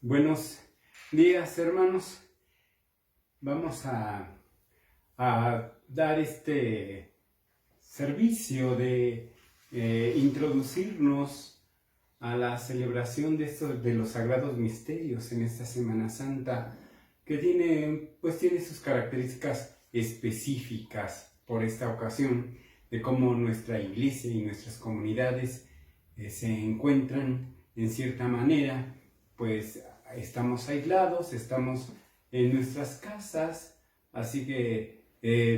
Buenos días, hermanos. Vamos a dar este servicio de introducirnos a la celebración de los sagrados misterios en esta Semana Santa, que tiene sus características específicas por esta ocasión, de cómo nuestra iglesia y nuestras comunidades se encuentran en cierta manera, pues estamos aislados, estamos en nuestras casas, así que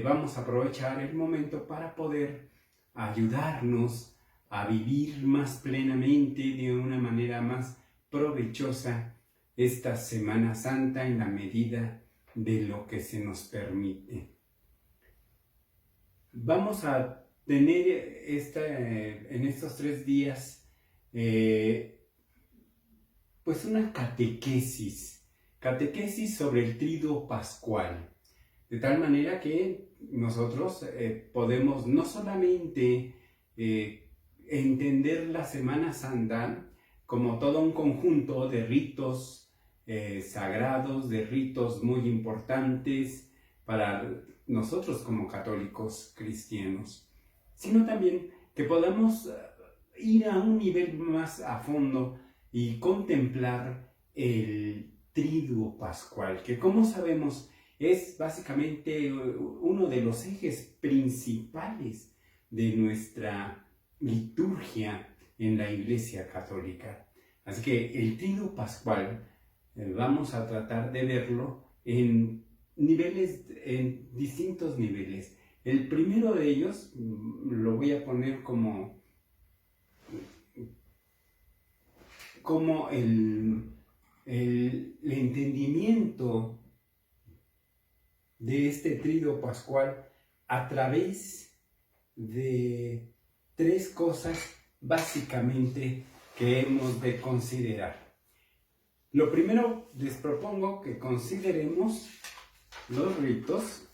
vamos a aprovechar el momento para poder ayudarnos a vivir más plenamente, de una manera más provechosa, esta Semana Santa en la medida de lo que se nos permite. Vamos a tener en estos 3 días pues una catequesis sobre el Triduo Pascual, de tal manera que nosotros podemos no solamente entender la Semana Santa como todo un conjunto de ritos sagrados, de ritos muy importantes para nosotros como católicos cristianos, sino también que podamos ir a un nivel más a fondo y contemplar el Triduo Pascual, que, como sabemos, es básicamente uno de los ejes principales de nuestra liturgia en la Iglesia Católica. Así que el Triduo Pascual vamos a tratar de verlo en distintos niveles. El primero de ellos lo voy a poner como el entendimiento de este Triduo Pascual a través de 3 cosas básicamente que hemos de considerar. Lo primero, les propongo que consideremos los ritos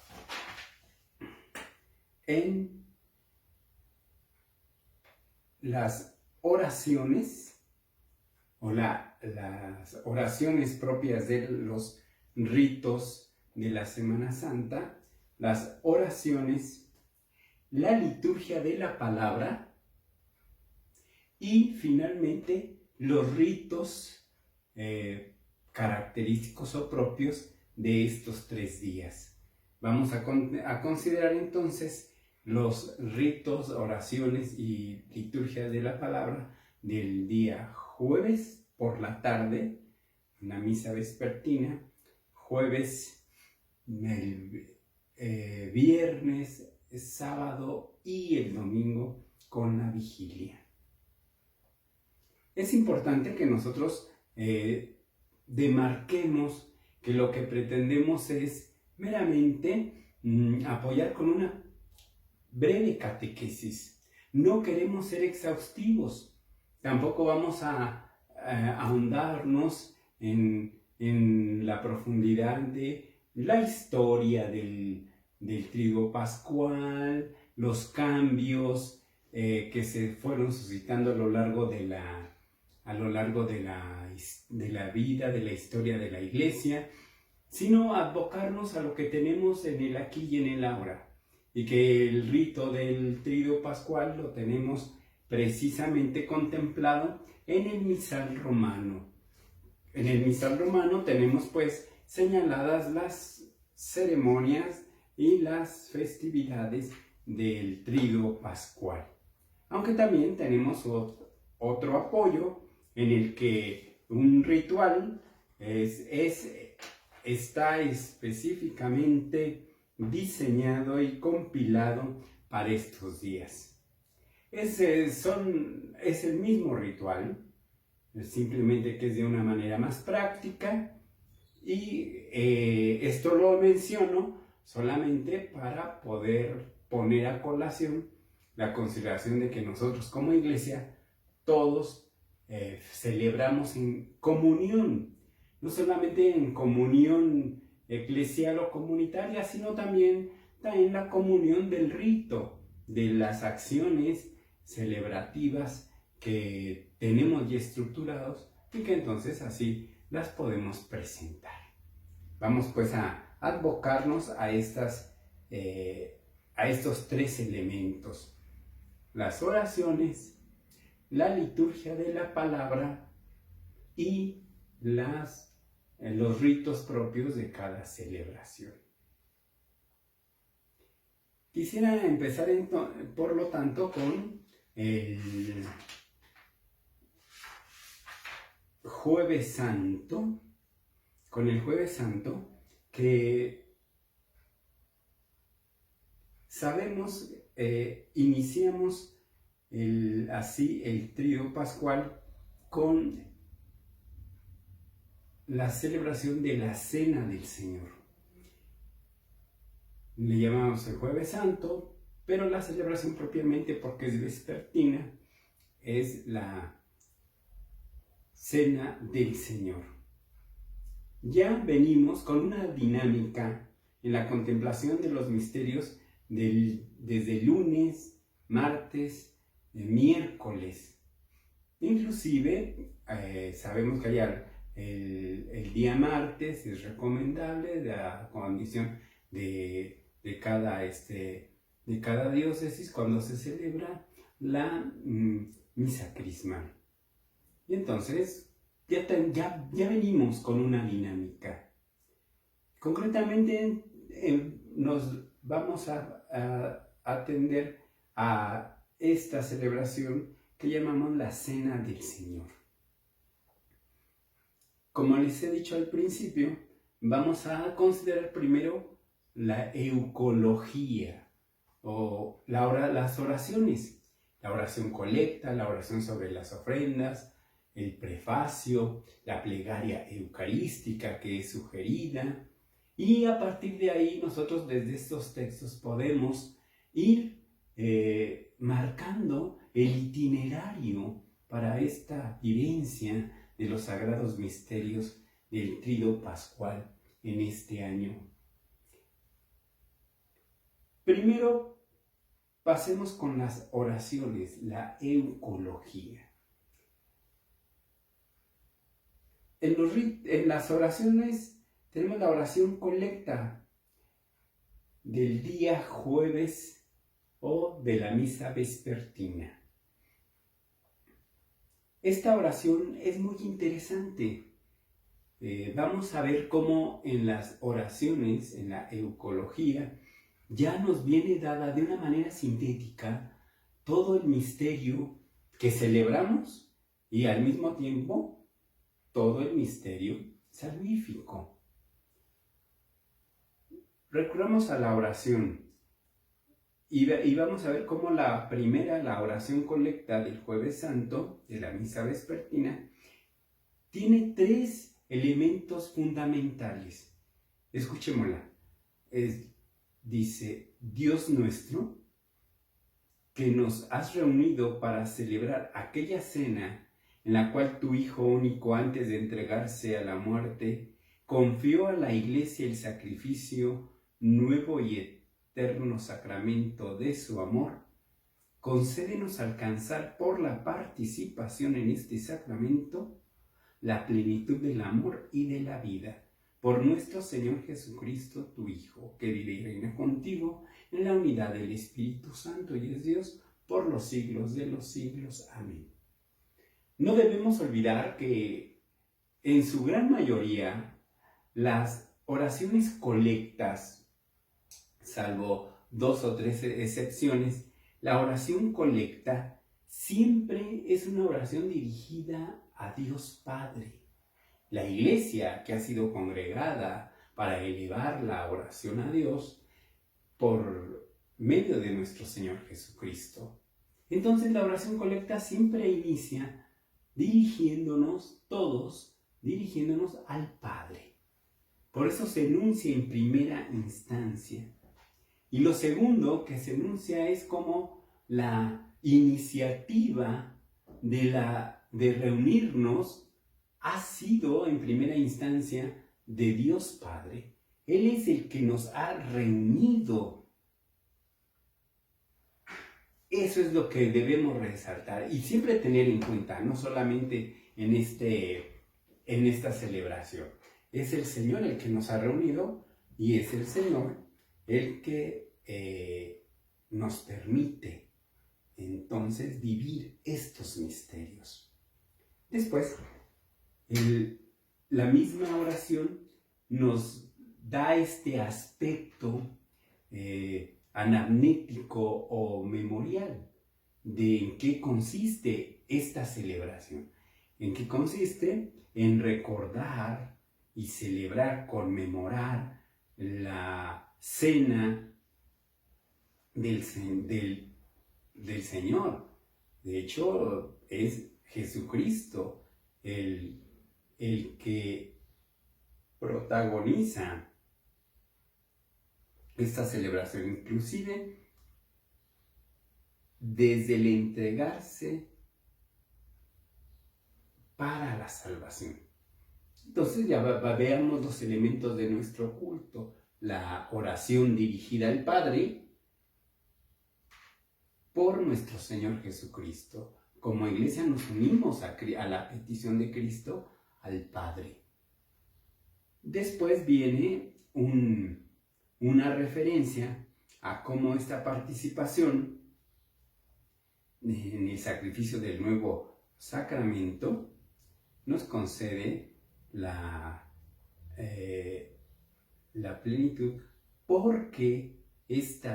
en las oraciones o las oraciones propias de los ritos de la Semana Santa, las oraciones, la liturgia de la palabra y finalmente los ritos característicos o propios de estos 3 días. Vamos a considerar entonces los ritos, oraciones y liturgia de la palabra del día jueves por la tarde, una misa vespertina, jueves, viernes, sábado y el domingo con la vigilia. Es importante que nosotros demarquemos que lo que pretendemos es meramente apoyar con una breve catequesis. No queremos ser exhaustivos. Tampoco vamos a ahondarnos en la profundidad de la historia del Triduo Pascual, los cambios que se fueron suscitando a lo largo de la vida, de la historia de la Iglesia, sino abocarnos a lo que tenemos en el aquí y en el ahora. Y que el rito del Triduo Pascual lo tenemos precisamente contemplado en el misal romano. En el misal romano tenemos pues señaladas las ceremonias y las festividades del Triduo Pascual. Aunque también tenemos otro apoyo en el que un ritual está específicamente diseñado y compilado para estos días. Es el mismo ritual, simplemente que es de una manera más práctica, y esto lo menciono solamente para poder poner a colación la consideración de que nosotros como iglesia todos celebramos en comunión, no solamente en comunión eclesial o comunitaria, sino también en la comunión del rito, de las acciones celebrativas que tenemos ya estructurados y que entonces así las podemos presentar. Vamos pues a advocarnos a estos 3 elementos: las oraciones, la liturgia de la palabra y los ritos propios de cada celebración. Quisiera empezar por lo tanto con el Jueves Santo, que sabemos, iniciamos el tríodo pascual con la celebración de la Cena del Señor. Le llamamos el Jueves Santo, pero la celebración propiamente, porque es vespertina, es la Cena del Señor. Ya venimos con una dinámica en la contemplación de los misterios desde lunes, martes, miércoles. Inclusive sabemos que ya el día martes es recomendable, la condición de cada diócesis, cuando se celebra la misa crismal. Y entonces ya venimos con una dinámica. Concretamente nos vamos a atender a esta celebración que llamamos la Cena del Señor. Como les he dicho al principio, vamos a considerar primero la eucología o las oraciones, la oración colecta, la oración sobre las ofrendas, el prefacio, la plegaria eucarística que es sugerida, y a partir de ahí nosotros desde estos textos podemos ir marcando el itinerario para esta vivencia de los sagrados misterios del tríodo pascual en este año. Primero, pasemos con las oraciones, la eucología. En las oraciones tenemos la oración colecta del día jueves o de la misa vespertina. Esta oración es muy interesante. Vamos a ver cómo en las oraciones, en la eucología, ya nos viene dada de una manera sintética todo el misterio que celebramos y al mismo tiempo todo el misterio salvífico. Recurramos a la oración y vamos a ver cómo la oración colecta del Jueves Santo, de la misa vespertina, tiene 3 elementos fundamentales. Escuchémosla. Dice: Dios nuestro, que nos has reunido para celebrar aquella cena en la cual tu Hijo único, antes de entregarse a la muerte, confió a la Iglesia el sacrificio nuevo y eterno sacramento de su amor, concédenos alcanzar por la participación en este sacramento la plenitud del amor y de la vida. Por nuestro Señor Jesucristo, tu Hijo, que vive y reina contigo en la unidad del Espíritu Santo y es Dios por los siglos de los siglos. Amén. No debemos olvidar que en su gran mayoría las oraciones colectas, salvo 2 o 3 excepciones, la oración colecta siempre es una oración dirigida a Dios Padre. La Iglesia, que ha sido congregada para elevar la oración a Dios por medio de nuestro Señor Jesucristo. Entonces la oración colecta siempre inicia dirigiéndonos al Padre. Por eso se enuncia en primera instancia. Y lo segundo que se enuncia es como la iniciativa de reunirnos ha sido en primera instancia de Dios Padre. Él es el que nos ha reunido. Eso es lo que debemos resaltar y siempre tener en cuenta, no solamente en este en esta celebración. Es el Señor el que nos ha reunido y es el Señor el que nos permite entonces vivir estos misterios. Después, la misma oración nos da este aspecto anamnético o memorial de en qué consiste esta celebración. En qué consiste en recordar y celebrar, conmemorar la cena del Señor. De hecho, es Jesucristo el que protagoniza esta celebración, inclusive desde el entregarse para la salvación. Entonces ya veamos los elementos de nuestro culto: la oración dirigida al Padre por nuestro Señor Jesucristo. Como iglesia nos unimos a la petición de Cristo al Padre. Después viene una referencia a cómo esta participación en el sacrificio del nuevo sacramento nos concede la plenitud, porque este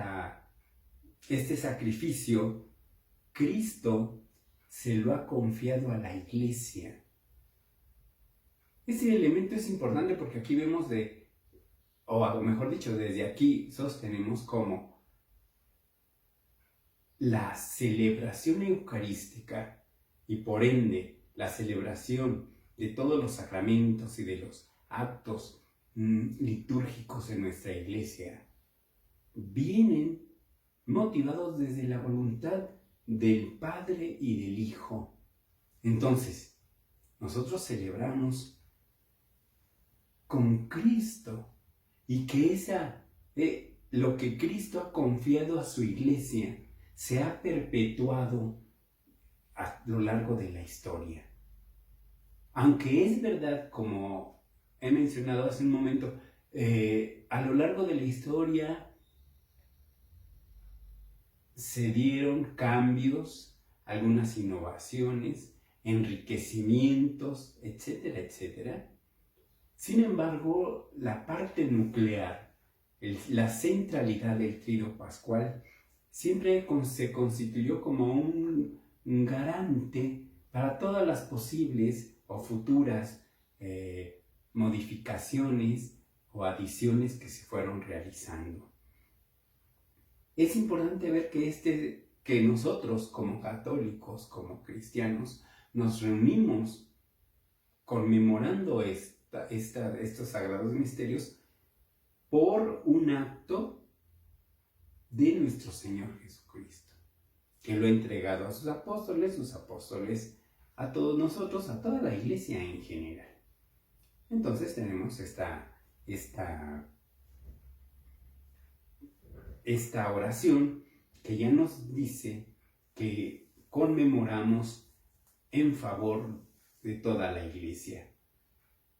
sacrificio Cristo se lo ha confiado a la iglesia. Ese elemento es importante porque aquí vemos o mejor dicho, desde aquí sostenemos cómo la celebración eucarística y por ende la celebración de todos los sacramentos y de los actos litúrgicos en nuestra iglesia vienen motivados desde la voluntad del Padre y del Hijo. Entonces, nosotros celebramos con Cristo y que lo que Cristo ha confiado a su iglesia se ha perpetuado a lo largo de la historia. Aunque es verdad, como he mencionado hace un momento, a lo largo de la historia se dieron cambios, algunas innovaciones, enriquecimientos, etcétera, etcétera. Sin embargo, la parte nuclear, la centralidad del Tríodo Pascual, siempre se constituyó como un garante para todas las posibles o futuras modificaciones o adiciones que se fueron realizando. Es importante ver que nosotros como católicos, como cristianos, nos reunimos conmemorando estos sagrados misterios por un acto de nuestro Señor Jesucristo, que lo ha entregado a sus apóstoles a todos nosotros, a toda la iglesia en general. Entonces tenemos esta oración que ya nos dice que conmemoramos en favor de toda la iglesia.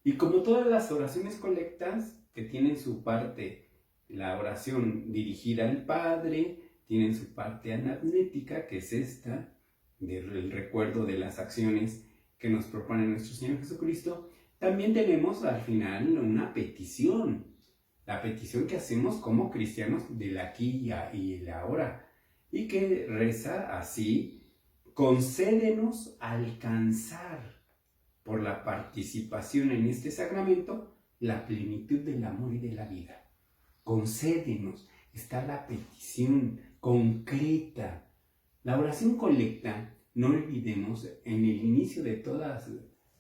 Y como todas las oraciones colectas que tienen su parte, la oración dirigida al Padre, tienen su parte anamnética, que es esta, del recuerdo de las acciones que nos propone nuestro Señor Jesucristo, también tenemos al final una petición, la petición que hacemos como cristianos del aquí y el ahora, y que reza así: concédenos alcanzar por la participación en este sacramento la plenitud del amor y de la vida. Concédenos, está la petición concreta. La oración colecta, no olvidemos, en el inicio de todas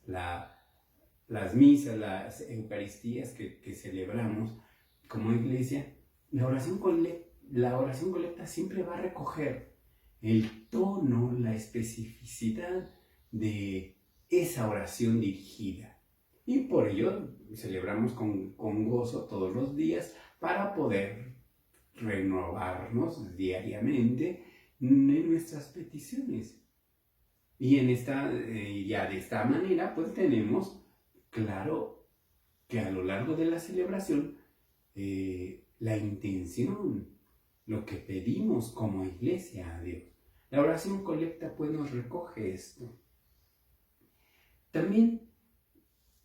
las misas, las eucaristías que celebramos como iglesia, la oración colecta siempre va a recoger el tono, la especificidad de esa oración dirigida. Y por ello celebramos con gozo todos los días para poder renovarnos diariamente en nuestras peticiones. Y ya de esta manera pues tenemos claro que a lo largo de la celebración, la intención, lo que pedimos como iglesia a Dios. La oración colecta pues nos recoge esto. También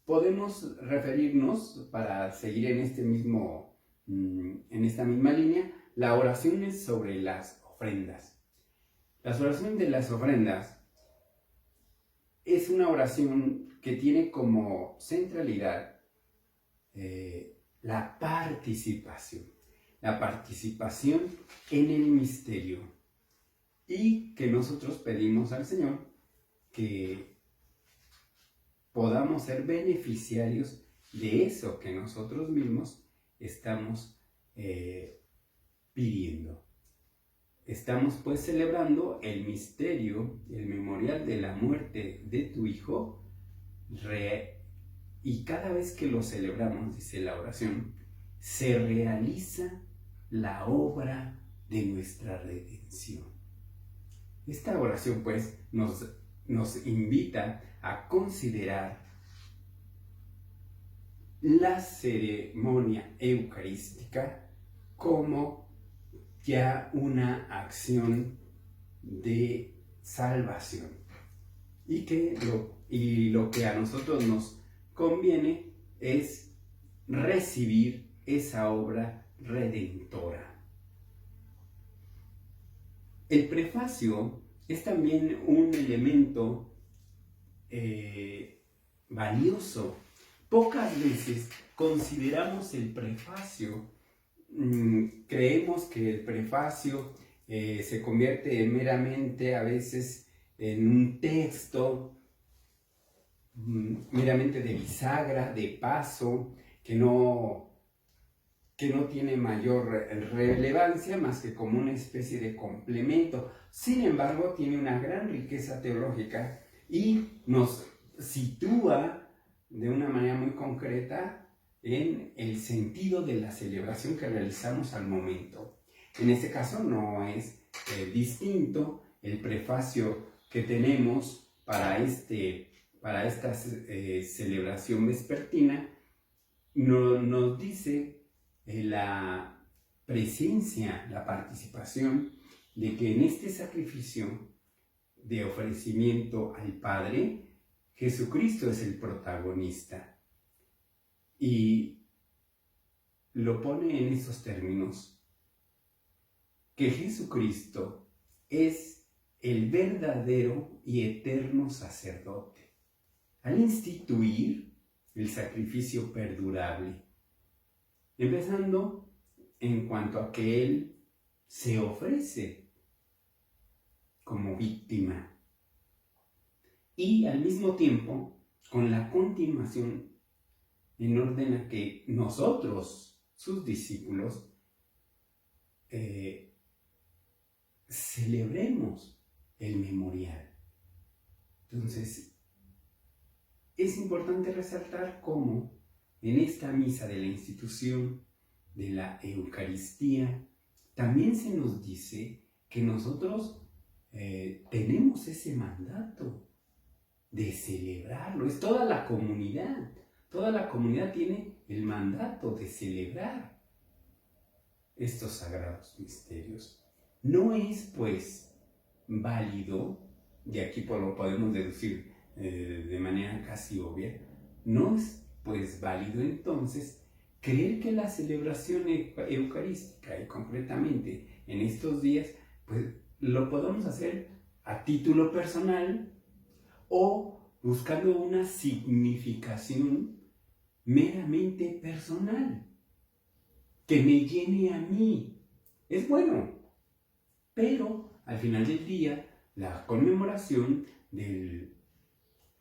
podemos referirnos, para seguir en esta misma línea, la oración es sobre las ofrendas. Las oraciones de las ofrendas es una oración que tiene como centralidad la participación en el misterio, y que nosotros pedimos al Señor que podamos ser beneficiarios de eso que nosotros mismos estamos pidiendo. Estamos pues celebrando el misterio, el memorial de la muerte de tu Hijo, y cada vez que lo celebramos, dice la oración, se realiza la obra de nuestra redención. Esta oración pues nos invita a considerar la ceremonia eucarística como ya una acción de salvación, y lo que a nosotros nos conviene es recibir esa obra redentora. El prefacio es también un elemento valioso. Pocas veces consideramos el prefacio. Creemos que el prefacio se convierte meramente a veces en un texto meramente de bisagra, de paso, que no tiene mayor relevancia más que como una especie de complemento. Sin embargo, tiene una gran riqueza teológica y nos sitúa de una manera muy concreta en el sentido de la celebración que realizamos al momento. En este caso no es distinto el prefacio que tenemos para esta celebración vespertina. Nos dice la presencia, la participación de que en este sacrificio de ofrecimiento al Padre, Jesucristo es el protagonista, y lo pone en esos términos, que Jesucristo es el verdadero y eterno sacerdote, al instituir el sacrificio perdurable, empezando en cuanto a que Él se ofrece como víctima, y al mismo tiempo con la continuación en orden a que nosotros, sus discípulos, celebremos el memorial. Entonces, es importante resaltar cómo en esta misa de la institución de la Eucaristía también se nos dice que nosotros tenemos ese mandato de celebrarlo. Es toda la comunidad. Toda la comunidad tiene el mandato de celebrar estos sagrados misterios. No es, pues, válido, y aquí lo podemos deducir de manera casi obvia, no es, pues, válido entonces creer que la celebración eucarística, y concretamente en estos días, pues, lo podemos hacer a título personal o buscando una significación meramente personal, que me llene a mí. Es bueno, pero al final del día, la conmemoración del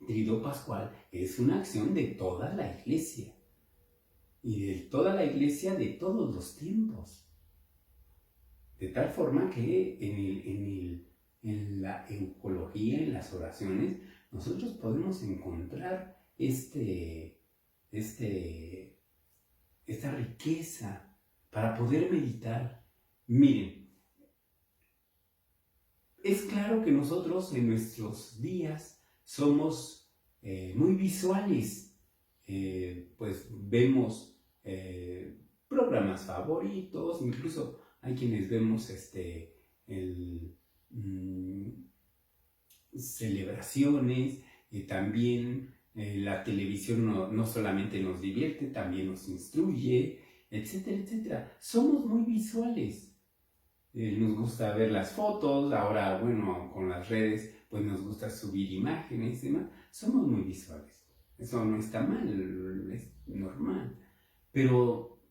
Triduo Pascual es una acción de toda la Iglesia, y de toda la Iglesia de todos los tiempos. De tal forma que en la eucología, en las oraciones, nosotros podemos encontrar esta riqueza para poder meditar. Miren, es claro que nosotros en nuestros días somos muy visuales pues vemos programas favoritos, incluso hay quienes vemos celebraciones, también la televisión no solamente nos divierte, también nos instruye, etcétera, etcétera. Somos muy visuales. Nos gusta ver las fotos, ahora, bueno, con las redes, pues nos gusta subir imágenes y demás. Somos muy visuales. Eso no está mal, es normal. Pero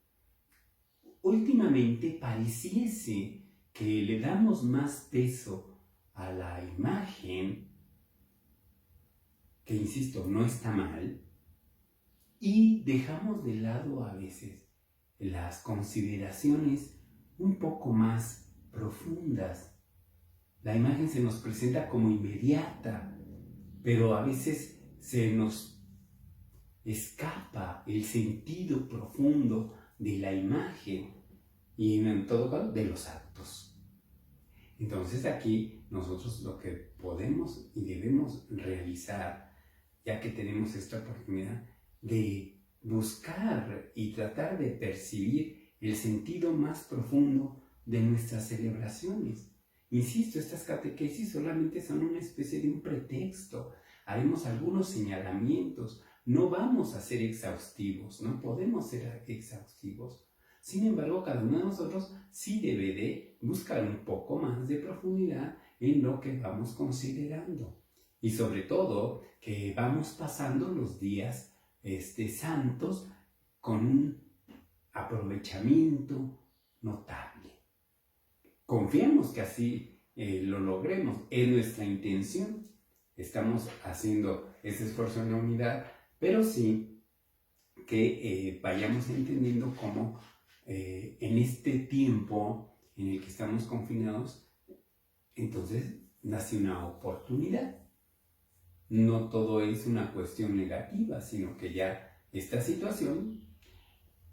últimamente pareciese que le damos más peso a la imagen, que insisto, no está mal, y dejamos de lado a veces las consideraciones un poco más profundas. La imagen se nos presenta como inmediata, pero a veces se nos escapa el sentido profundo de la imagen y en todo caso de los actos. Entonces aquí nosotros lo que podemos y debemos realizar, ya que tenemos esta oportunidad de buscar y tratar de percibir el sentido más profundo de nuestras celebraciones. Insisto, estas catequesis solamente son una especie de un pretexto. Haremos algunos señalamientos, no vamos a ser exhaustivos, no podemos ser exhaustivos. Sin embargo, cada uno de nosotros sí debe de buscar un poco más de profundidad en lo que vamos considerando. Y sobre todo, que vamos pasando los días santos con un aprovechamiento notable. Confiamos que así lo logremos, es nuestra intención. Estamos haciendo ese esfuerzo en la unidad, pero sí que vayamos entendiendo cómo en este tiempo en el que estamos confinados, entonces nace una oportunidad. No todo es una cuestión negativa, sino que ya esta situación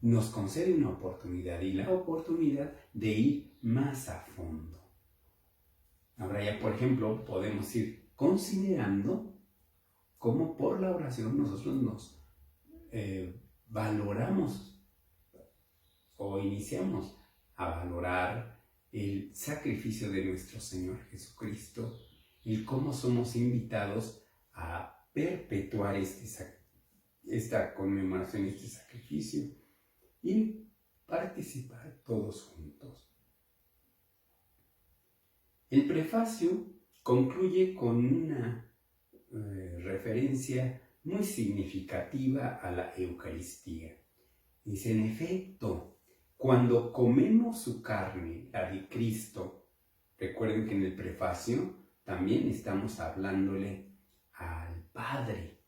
nos concede una oportunidad, y la oportunidad de ir más a fondo. Ahora ya, por ejemplo, podemos ir considerando cómo por la oración nosotros nos valoramos o iniciamos a valorar el sacrificio de nuestro Señor Jesucristo y cómo somos invitados a perpetuar esta conmemoración, este sacrificio, y participar todos juntos. El prefacio concluye con una referencia muy significativa a la Eucaristía. Dice, en efecto, cuando comemos su carne, la de Cristo, recuerden que en el prefacio también estamos hablándole al Padre.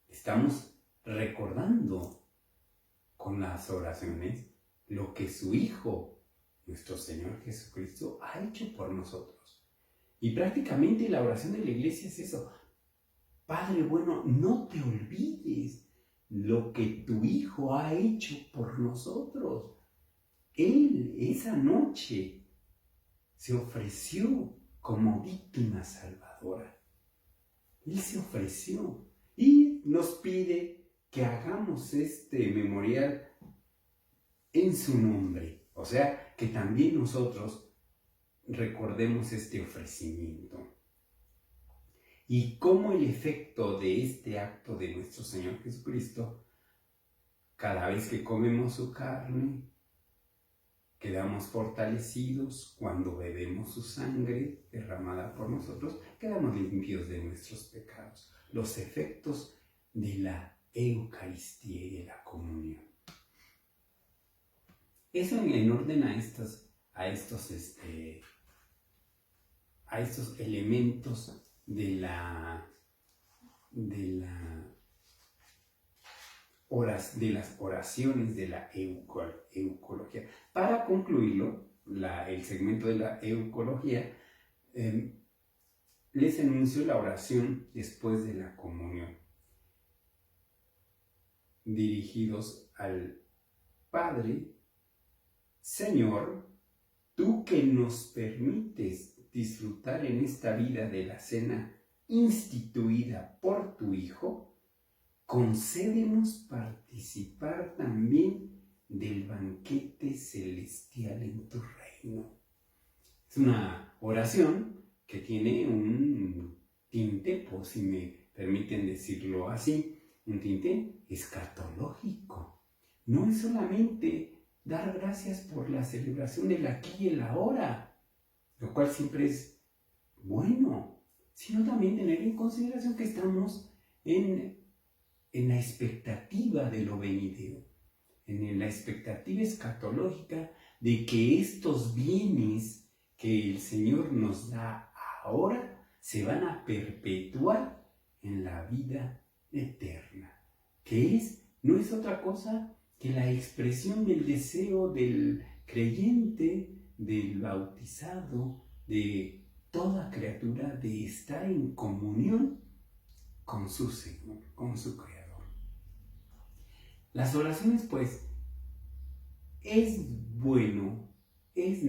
Estamos recordando con las oraciones lo que su Hijo, nuestro Señor Jesucristo, ha hecho por nosotros. Y prácticamente la oración de la Iglesia es eso. Padre bueno, no te olvides lo que tu Hijo ha hecho por nosotros. Él esa noche se ofreció como víctima salvadora. Él se ofreció y nos pide que hagamos este memorial en su nombre. O sea, que también nosotros recordemos este ofrecimiento. Y cómo el efecto de este acto de nuestro Señor Jesucristo, cada vez que comemos su carne, quedamos fortalecidos. Cuando bebemos su sangre derramada por nosotros, quedamos limpios de nuestros pecados. Los efectos de la Eucaristía y de la comunión. Eso en orden a estos elementos de las oraciones de la eucología. Para concluirlo, el segmento de la eucología, les anuncio la oración después de la comunión, dirigidos al Padre. Señor, tú que nos permites disfrutar en esta vida de la cena instituida por tu Hijo, concédenos participar también del banquete celestial en tu reino. Es una oración que tiene un tinte, por si me permiten decirlo así, un tinte escatológico. No es solamente dar gracias por la celebración del aquí y el ahora, lo cual siempre es bueno, sino también tener en consideración que estamos en la expectativa de lo venidero, en la expectativa escatológica de que estos bienes que el Señor nos da ahora se van a perpetuar en la vida eterna, que no es otra cosa que la expresión del deseo del creyente, del bautizado, de toda criatura, de estar en comunión con su Señor, con su Creador. Las oraciones, pues, es bueno, es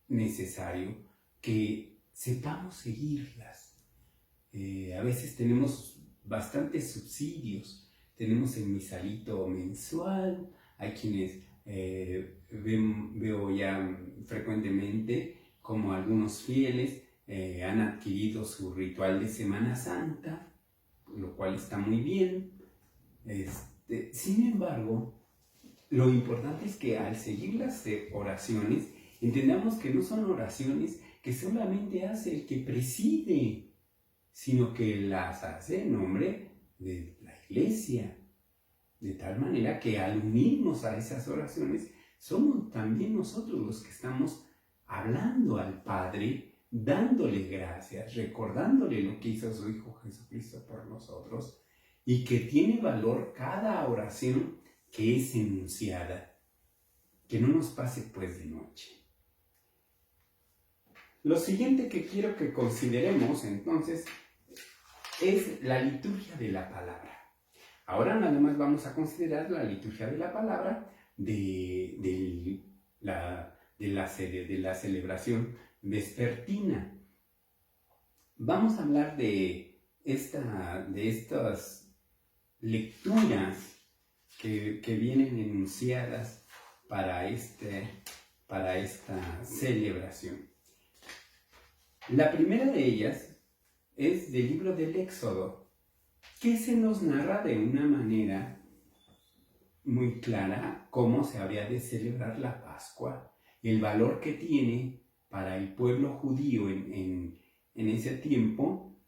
necesario que sepamos seguirlas. A veces tenemos bastantes subsidios. Tenemos el misalito mensual, hay quienes veo ya frecuentemente como algunos fieles han adquirido su ritual de Semana Santa, lo cual está muy bien. Sin embargo, lo importante es que al seguir las oraciones, entendamos que no son oraciones que solamente hace el que preside, sino que las hace en nombre de la Iglesia. De tal manera que al unirnos a esas oraciones, somos también nosotros los que estamos hablando al Padre, dándole gracias, recordándole lo que hizo su Hijo Jesucristo por nosotros, y que tiene valor cada oración que es enunciada, que no nos pase pues de noche. Lo siguiente que quiero que consideremos entonces es la liturgia de la palabra. Ahora nada más vamos a considerar la liturgia de la palabra de la celebración vespertina. Vamos a hablar de estas lecturas que vienen enunciadas para esta celebración. La primera de ellas es del libro del Éxodo, que se nos narra de una manera muy clara cómo se había de celebrar la Pascua, el valor que tiene para el pueblo judío en ese tiempo,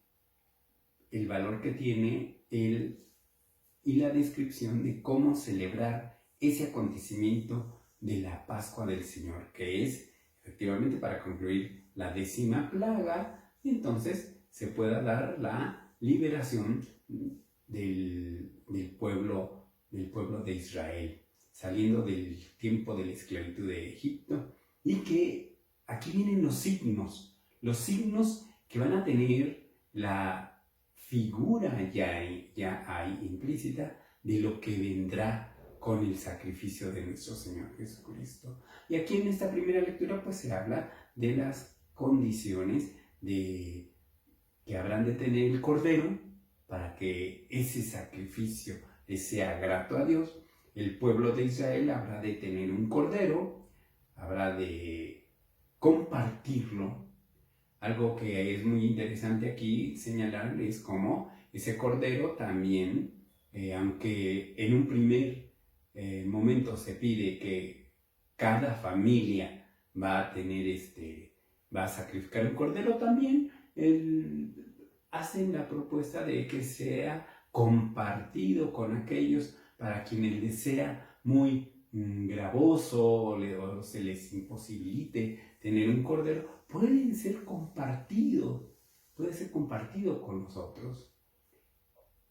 el valor que tiene y la descripción de cómo celebrar ese acontecimiento de la Pascua del Señor, que es efectivamente para concluir la 10ª plaga, y entonces se pueda dar la liberación del pueblo de Israel, saliendo del tiempo de la esclavitud de Egipto, y que aquí vienen los signos que van a tener la figura ya hay implícita de lo que vendrá con el sacrificio de nuestro Señor Jesucristo. Y aquí en esta primera lectura pues se habla de las condiciones que habrán de tener el Cordero para que ese sacrificio le sea grato a Dios. El pueblo de Israel habrá de tener un Cordero, habrá de compartirlo. Algo que es muy interesante aquí señalar es cómo ese Cordero también, aunque en un primer momento se pide que cada familia va a sacrificar un Cordero, también hacen la propuesta de que sea compartido con aquellos para quienes les sea muy gravoso o se les imposibilite tener un Cordero, puede ser compartido con nosotros.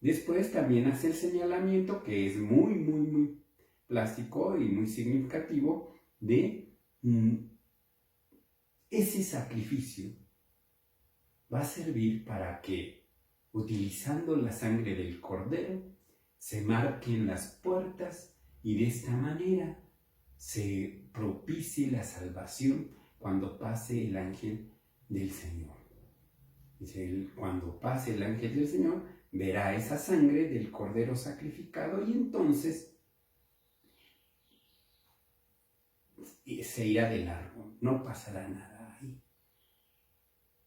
Después también hace el señalamiento, que es muy, muy, muy plástico y muy significativo, de ese sacrificio va a servir para que, utilizando la sangre del Cordero, se marquen las puertas y de esta manera se propicie la salvación cuando pase el ángel del Señor. Dice él, cuando pase el ángel del Señor, verá esa sangre del cordero sacrificado y entonces se irá de largo, no pasará nada ahí.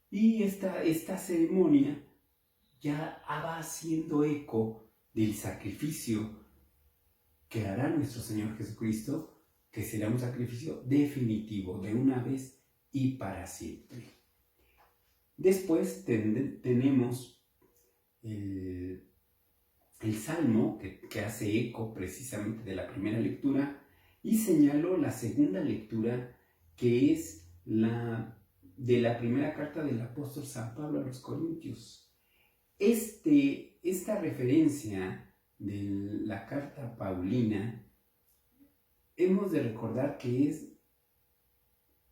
Y esta ceremonia ya va haciendo eco del sacrificio que hará nuestro Señor Jesucristo, que será un sacrificio definitivo, de una vez y para siempre. Después tenemos el Salmo que hace eco precisamente de la primera lectura, y señalo la segunda lectura, que es la de la primera carta del apóstol San Pablo a los Corintios. Esta referencia de la carta paulina, hemos de recordar que es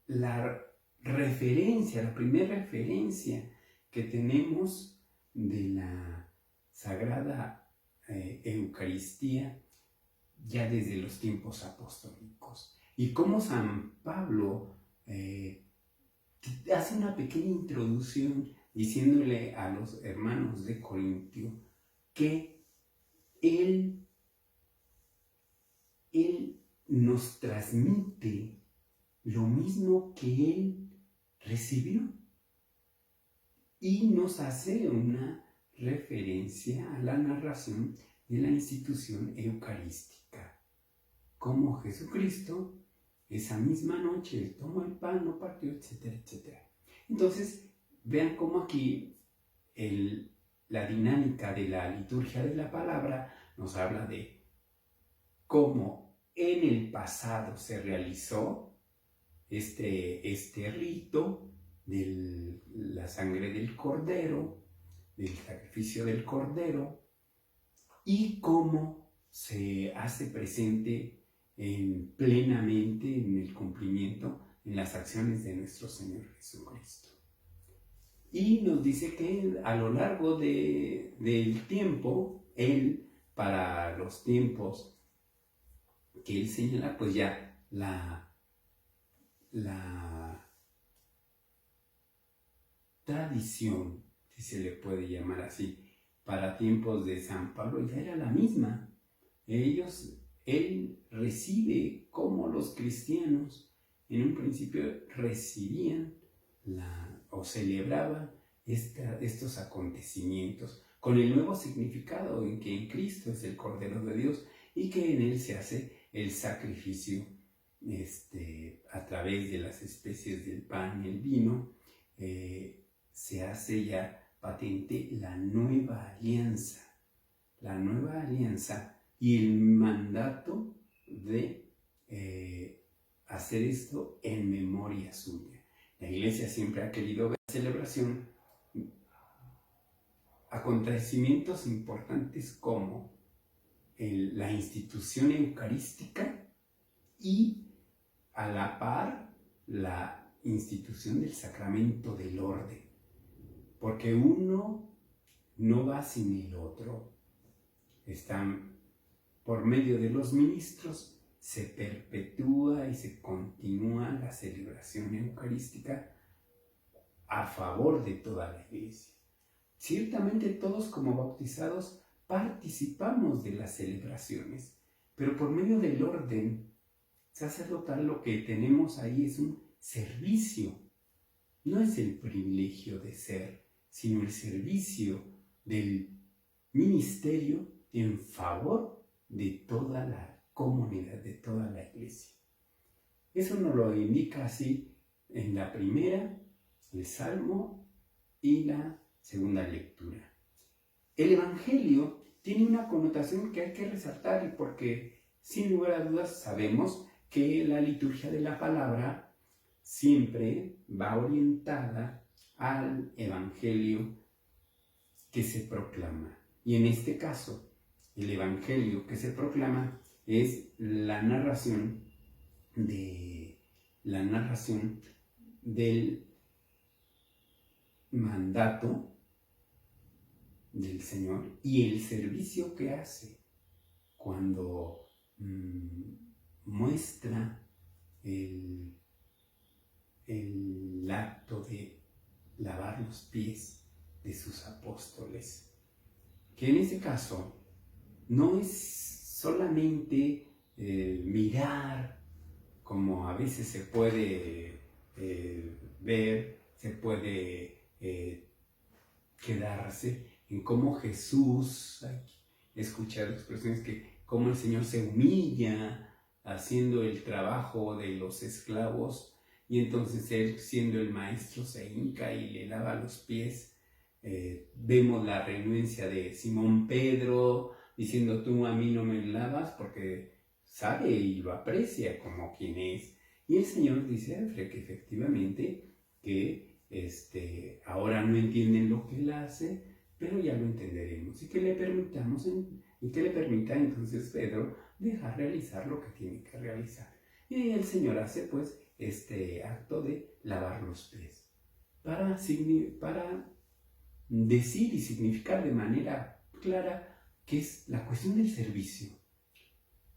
la primera referencia que tenemos de la Sagrada Eucaristía ya desde los tiempos apostólicos. Y cómo San Pablo hace una pequeña introducción diciéndole a los hermanos de Corintio que él nos transmite lo mismo que él recibió, y nos hace una referencia a la narración de la institución eucarística, como Jesucristo esa misma noche tomó el pan, lo partió, etcétera, etcétera. Entonces, vean cómo aquí la dinámica de la liturgia de la palabra nos habla de cómo en el pasado se realizó este rito de la sangre del cordero, del sacrificio del cordero, y cómo se hace presente plenamente en el cumplimiento, en las acciones de nuestro Señor Jesucristo. Y nos dice que a lo largo del tiempo, Él, para los tiempos que Él señala, pues ya la tradición, si se le puede llamar así, para tiempos de San Pablo ya era la misma. Él recibe como los cristianos en un principio recibían o celebraban estos acontecimientos con el nuevo significado en que en Cristo es el Cordero de Dios y que en Él se hace el sacrificio a través de las especies del pan y el vino. Se hace ya patente la nueva alianza y el mandato de hacer esto en memoria suya. La Iglesia siempre ha querido ver la celebración, acontecimientos importantes como la institución eucarística y a la par la institución del sacramento del orden, porque uno no va sin el otro. Están por medio de los ministros, se perpetúa y se continúa la celebración eucarística a favor de toda la Iglesia. Ciertamente todos como bautizados participamos de las celebraciones, pero por medio del orden sacerdotal lo que tenemos ahí es un servicio. No es el privilegio de ser, sino el servicio del ministerio en favor de toda la comunidad, de toda la Iglesia. Eso nos lo indica así en la primera, el Salmo, y la segunda lectura. El Evangelio tiene una connotación que hay que resaltar, porque sin lugar a dudas sabemos que la liturgia de la palabra siempre va orientada al Evangelio que se proclama. Y en este caso, el Evangelio que se proclama es la narración del mandato del Señor y el servicio que hace cuando muestra el acto de lavar los pies de sus apóstoles. que en ese caso no es solamente mirar, como a veces se puede ver, se puede quedarse en cómo Jesús, he escuchado expresiones que cómo el Señor se humilla haciendo el trabajo de los esclavos, y entonces Él, siendo el maestro, se hinca y le lava los pies. Vemos la renuencia de Simón Pedro diciendo: tú a mí no me lavas, porque sabe y lo aprecia como quien es. Y el Señor dice que efectivamente que ahora no entienden lo que Él hace, pero ya lo entenderemos, y que le permita entonces Pedro dejar realizar lo que tiene que realizar. Y el Señor hace pues este acto de lavar los pies para decir y significar de manera clara que es la cuestión del servicio.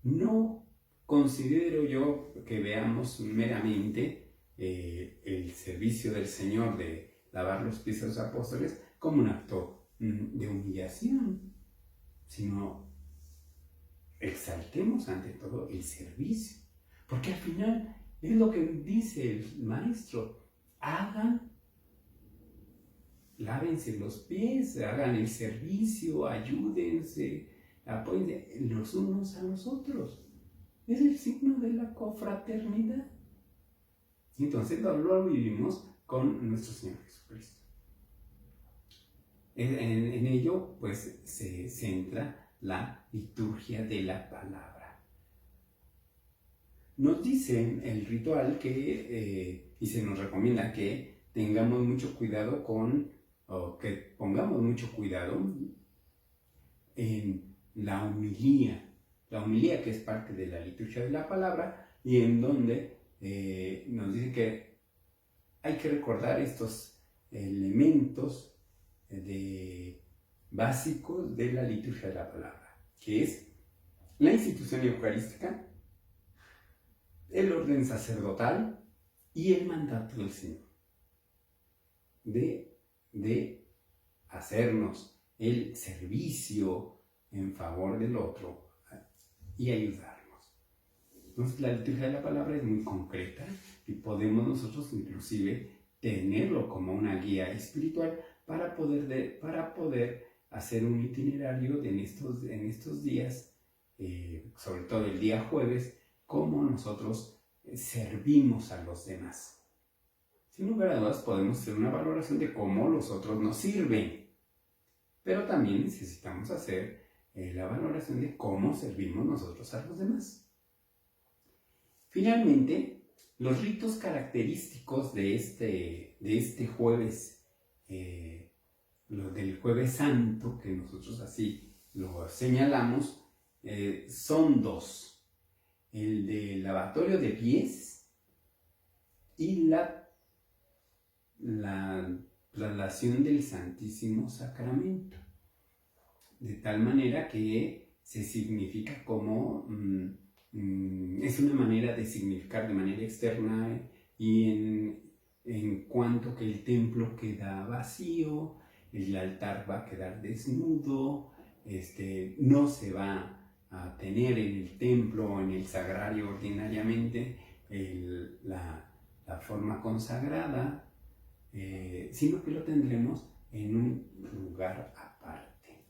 No considero yo que veamos meramente el servicio del Señor de lavar los pies a los apóstoles como un acto de humillación, sino exaltemos ante todo el servicio, porque al final es lo que dice el maestro: lávense los pies, hagan el servicio, ayúdense, apóyense los unos a los otros. Es el signo de la confraternidad. Y entonces lo vivimos con nuestro Señor Jesucristo. En ello pues se centra la liturgia de la palabra. Nos dice el ritual y se nos recomienda que tengamos mucho cuidado que pongamos mucho cuidado en la homilía que es parte de la liturgia de la palabra, y en donde nos dice que hay que recordar estos elementos básicos de la liturgia de la palabra, que es la institución eucarística, el orden sacerdotal y el mandato del Señor de hacernos el servicio en favor del otro y ayudarnos. Entonces la liturgia de la palabra es muy concreta y podemos nosotros inclusive tenerlo como una guía espiritual para poder hacer un itinerario en estos días, sobre todo el día jueves, cómo nosotros servimos a los demás. Sin lugar a dudas podemos hacer una valoración de cómo los otros nos sirven, pero también necesitamos hacer la valoración de cómo servimos nosotros a los demás. Finalmente, los ritos característicos de este jueves, del Jueves Santo, que nosotros así lo señalamos, son dos: el del lavatorio de pies y la traslación del Santísimo Sacramento, de tal manera que se significa como es una manera de significar de manera externa, y en cuanto que el templo queda vacío, el altar va a quedar desnudo, no se va a tener en el templo o en el sagrario ordinariamente la forma consagrada, sino que lo tendremos en un lugar aparte.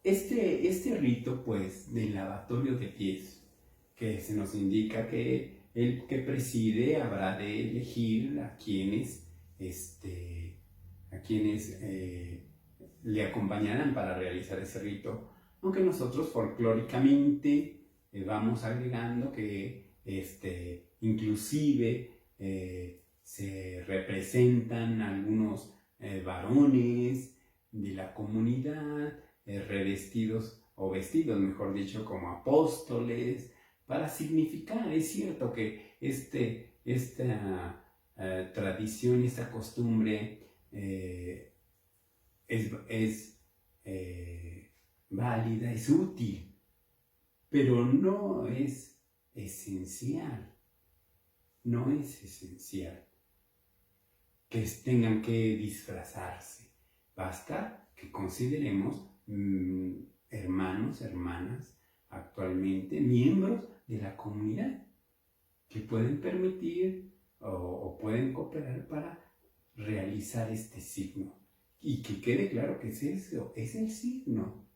Este rito, pues, del lavatorio de pies, que se nos indica que el que preside habrá de elegir a quienes le acompañarán para realizar ese rito, aunque nosotros folclóricamente vamos agregando que inclusive se representan algunos varones de la comunidad, revestidos o vestidos, mejor dicho, como apóstoles, para significar. Es cierto que esta tradición, esta costumbre es válida, es útil, pero no es esencial. No es esencial que tengan que disfrazarse. Basta que consideremos hermanos, hermanas, actualmente miembros de la comunidad, que pueden permitir o pueden cooperar para realizar este signo. Y que quede claro que es eso, es el signo.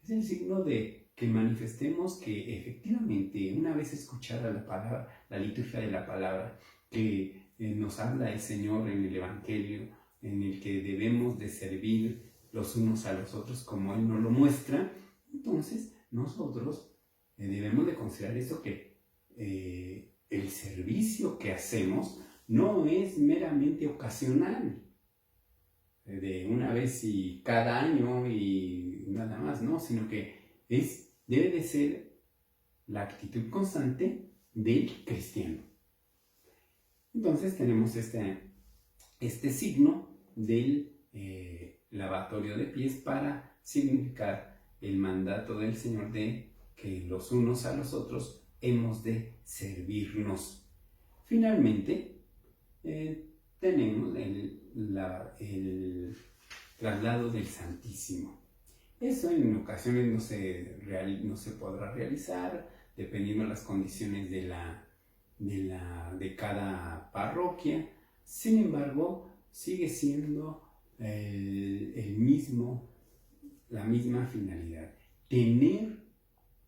Es el signo de que manifestemos que efectivamente, una vez escuchada la palabra, la liturgia de la palabra, que nos habla el Señor en el Evangelio, en el que debemos de servir los unos a los otros como Él nos lo muestra, entonces nosotros debemos de considerar esto, que el servicio que hacemos no es meramente ocasional, de una vez y cada año y nada más, ¿no? Sino que debe de ser la actitud constante del cristiano. Entonces tenemos este signo del lavatorio de pies para significar el mandato del Señor de que los unos a los otros hemos de servirnos. Finalmente, tenemos el traslado del Santísimo. Eso en ocasiones no se podrá realizar, dependiendo de las condiciones de cada parroquia. Sin embargo, sigue siendo la misma finalidad. Tener,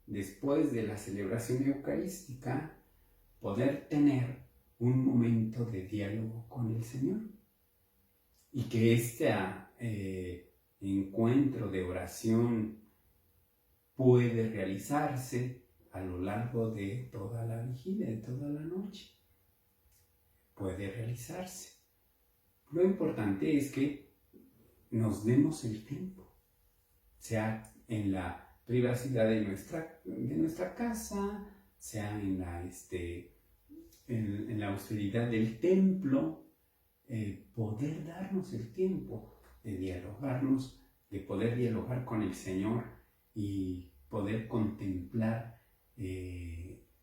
después de la celebración eucarística, poder tener un momento de diálogo con el Señor. Y que este encuentro de oración puede realizarse a lo largo de toda la vigilia, de toda la noche. Puede realizarse. Lo importante es que nos demos el tiempo, sea en la privacidad de nuestra casa, sea en la austeridad del templo, poder darnos el tiempo de dialogarnos, de poder dialogar con el Señor y poder contemplar,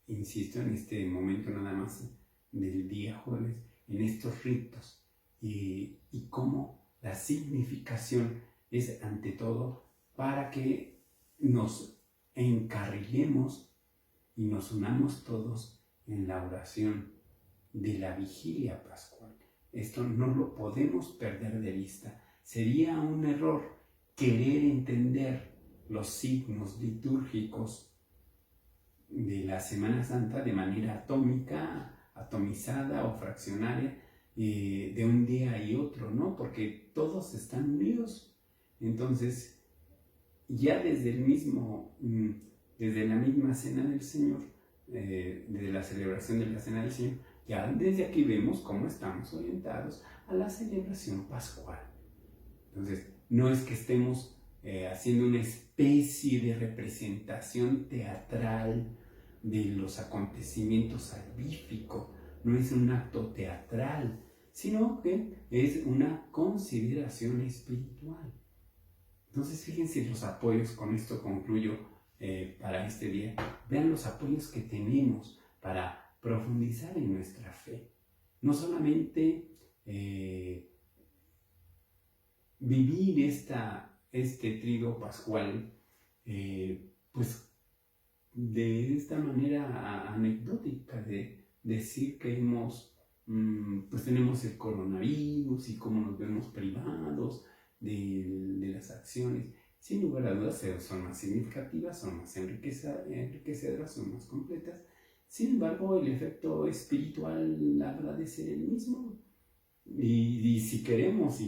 insisto, en este momento nada más del día jueves, en estos ritos, y cómo la significación es ante todo para que nos encarrilemos y nos unamos todos en la oración de la vigilia pascual. Esto no lo podemos perder de vista. Sería un error querer entender los signos litúrgicos de la Semana Santa de manera atómica, atomizada o fraccionaria, de un día y otro, ¿no? Porque todos están unidos. Entonces, ya desde la misma Cena del Señor, desde la celebración de la Cena del Señor, ya desde aquí vemos cómo estamos orientados a la celebración pascual. Entonces, no es que estemos haciendo una especie de representación teatral de los acontecimientos salvíficos, no es un acto teatral, sino que es una consideración espiritual. Entonces, fíjense los apoyos, con esto concluyo para este día. Vean los apoyos que tenemos para profundizar en nuestra fe. No solamente vivir este triduo pascual, pues de esta manera anecdótica, de decir que pues tenemos el coronavirus y cómo nos vemos privados de las acciones. Sin lugar a dudas son más significativas, son más enriquecedoras, son más completas. Sin embargo, el efecto espiritual habrá de ser el mismo. Y si queremos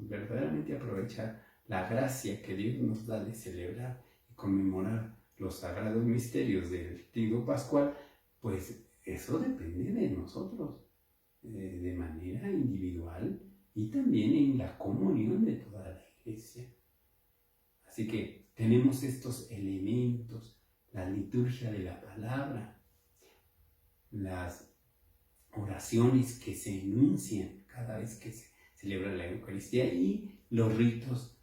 verdaderamente aprovechar la gracia que Dios nos da de celebrar y conmemorar los sagrados misterios del triduo pascual, pues eso depende de nosotros, de manera individual y también en la comunión de toda la Iglesia. Así que tenemos estos elementos, la liturgia de la palabra, las oraciones que se enuncian cada vez que se celebra la Eucaristía y los ritos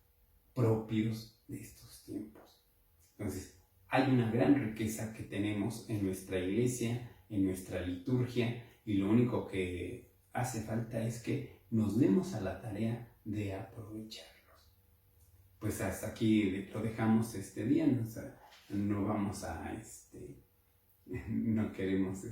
propios de estos tiempos. Entonces, hay una gran riqueza que tenemos en nuestra Iglesia, en nuestra liturgia, y lo único que hace falta es que nos demos a la tarea de aprovecharlos. pues hasta aquí lo dejamos este día, no vamos a, no queremos,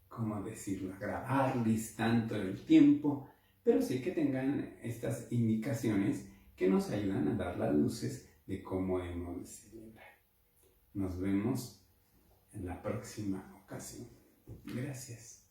¿cómo decirlo?, agravarles tanto el tiempo, pero sí que tengan estas indicaciones que nos ayudan a dar las luces de cómo hemos de celebrar. Nos vemos en la próxima ocasión. Gracias.